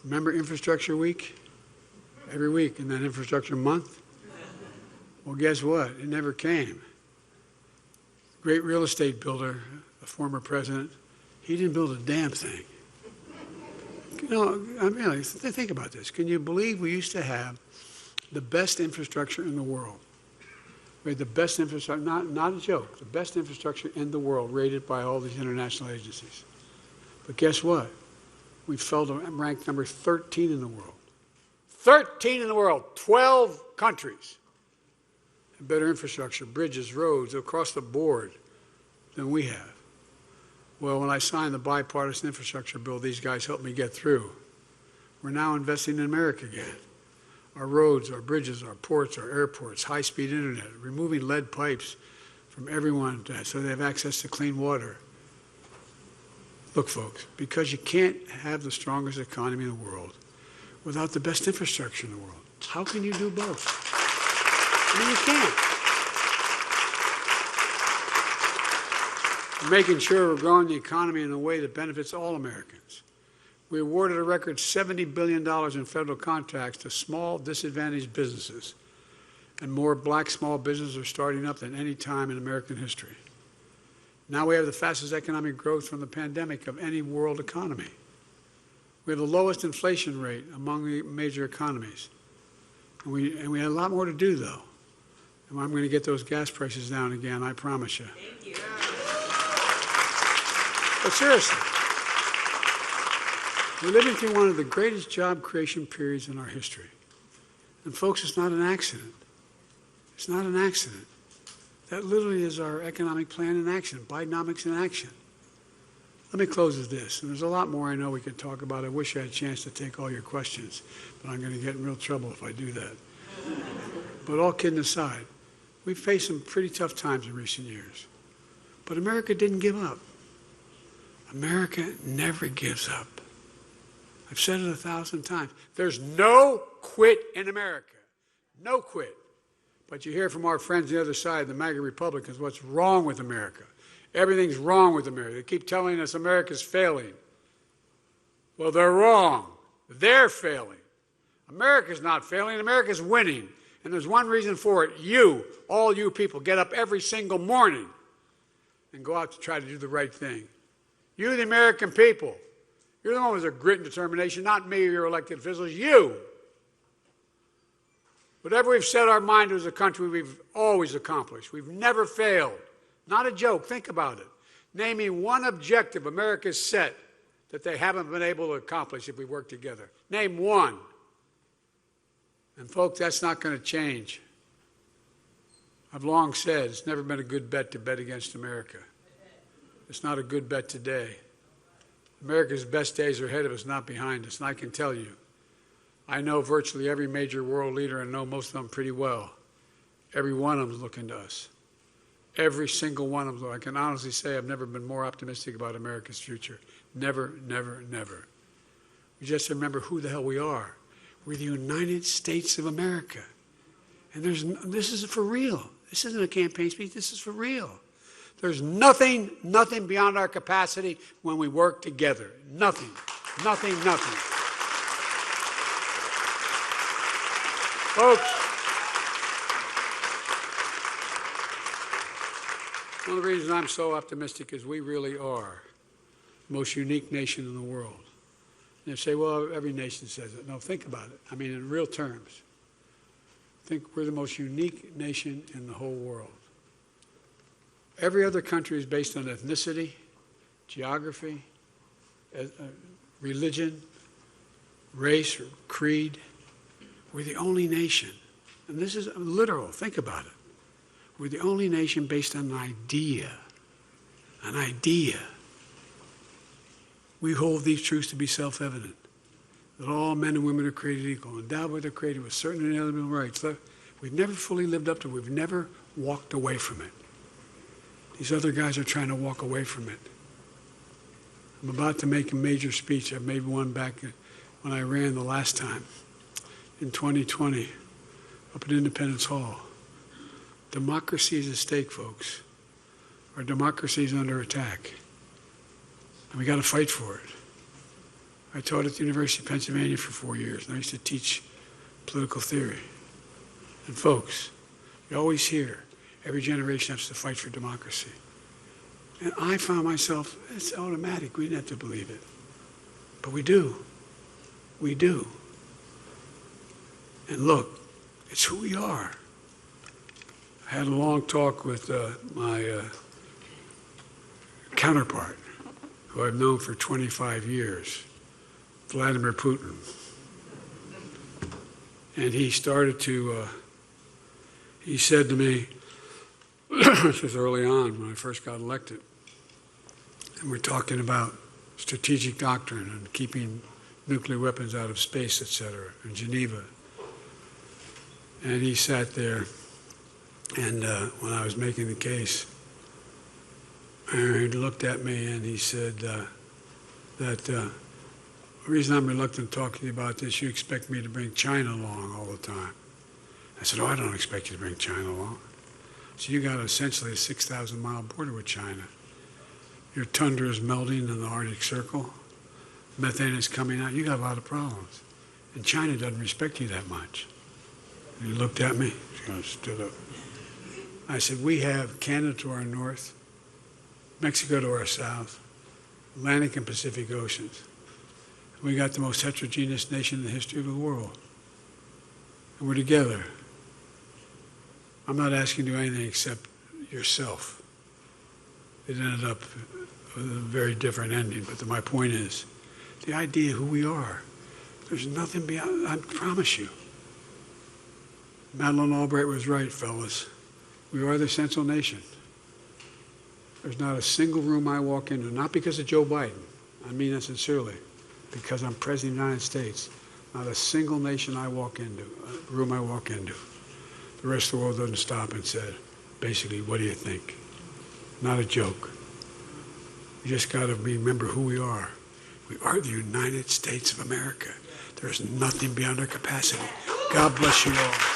Remember Infrastructure Week? Every week, and then Infrastructure Month? Well, guess what? It never came. Great real estate builder, a former president, he didn't build a damn thing. You know, I mean, think about this. Can you believe we used to have the best infrastructure in the world? We had the best infrastructure, not a joke, the best infrastructure in the world, rated by all these international agencies. But guess what? We fell to rank number 13 in the world. 13 in the world, 12 countries. Better infrastructure, bridges, roads, across the board than we have. Well, when I signed the bipartisan infrastructure bill, these guys helped me get through. We're now investing in America again. Our roads, our bridges, our ports, our airports, high-speed internet, removing lead pipes from everyone so they have access to clean water. Look, folks, because you can't have the strongest economy in the world without the best infrastructure in the world. How can you do both? I mean, you can't. We're making sure we're growing the economy in a way that benefits all Americans. We awarded a record $70 billion in federal contracts to small, disadvantaged businesses, and more black small businesses are starting up than any time in American history. Now we have the fastest economic growth from the pandemic of any world economy. We have the lowest inflation rate among the major economies. And we have a lot more to do, though. And I'm going to get those gas prices down again, I promise you. Thank you. But seriously, we're living through one of the greatest job creation periods in our history. And folks, it's not an accident. It's not an accident. That literally is our economic plan in action, Bidenomics in action. Let me close with this, and there's a lot more I know we could talk about. I wish I had a chance to take all your questions, but I'm going to get in real trouble if I do that. But all kidding aside, we've faced some pretty tough times in recent years. But America didn't give up. America never gives up. I've said it 1,000 times. There's no quit in America. No quit. But you hear from our friends on the other side, the MAGA Republicans, what's wrong with America. Everything's wrong with America. They keep telling us America's failing. Well, they're wrong. They're failing. America's not failing. America's winning. And there's one reason for it. You, all you people, get up every single morning and go out to try to do the right thing. You, the American people, you're the one with a grit and determination, not me or your elected officials, you. Whatever we've set our mind to as a country, we've always accomplished. We've never failed. Not a joke. Think about it. Name me one objective America's set that they haven't been able to accomplish if we work together. Name one. And folks, that's not going to change. I've long said it's never been a good bet to bet against America. It's not a good bet today. America's best days are ahead of us, not behind us. And I can tell you, I know virtually every major world leader and know most of them pretty well. Every one of them is looking to us. Every single one of them. I can honestly say I've never been more optimistic about America's future. Never, never, never. We just remember who the hell we are. We're the United States of America. And this is for real. This isn't a campaign speech. This is for real. There's nothing beyond our capacity when we work together. Nothing, nothing, nothing. Folks, one of the reasons I'm so optimistic is we really are the most unique nation in the world. And they say, well, every nation says it. No, think about it. I mean, in real terms. I think we're the most unique nation in the whole world. Every other country is based on ethnicity, geography, religion, race, or creed. We're the only nation, and this is literal, think about it. We're the only nation based on an idea. An idea. We hold these truths to be self-evident, that all men and women are created equal, endowed with their creator with certain inalienable rights. We've never fully lived up to it. We've never walked away from it. These other guys are trying to walk away from it. I'm about to make a major speech. I made one back when I ran the last time in 2020 up at Independence Hall. Democracy is at stake, folks. Our democracy is under attack. And we got to fight for it. I taught at the University of Pennsylvania for 4 years, and I used to teach political theory. And folks, you always hear every generation has to fight for democracy. And I found myself, it's automatic, we didn't have to believe it. But we do. We do. And look, it's who we are. I had a long talk with my counterpart, who I've known for 25 years, Vladimir Putin. And he started to, he said to me, this was early on when I first got elected, and we're talking about strategic doctrine and keeping nuclear weapons out of space, etc., in Geneva. And he sat there, and when I was making the case, he looked at me and he said that the reason I'm reluctant to talk to you about this, you expect me to bring China along all the time. I said, oh, I don't expect you to bring China along. So you got essentially a 6,000-mile border with China. Your tundra is melting in the Arctic Circle. Methane is coming out. You got a lot of problems. And China doesn't respect you that much. And he looked at me. He kind of stood up. I said, we have Canada to our north, Mexico to our south, Atlantic and Pacific Oceans. We got the most heterogeneous nation in the history of the world. And we're together. I'm not asking you anything except yourself. It ended up with a very different ending, but my point is, the idea of who we are, there's nothing beyond, I promise you. Madeleine Albright was right, fellas. We are the central nation. There's not a single room I walk into, not because of Joe Biden, I mean that sincerely, because I'm President of the United States, not a single nation I walk into, room I walk into. The rest of the world doesn't stop and say, basically, what do you think? Not a joke. You just got to remember who we are. We are the United States of America. There's nothing beyond our capacity. God bless you all.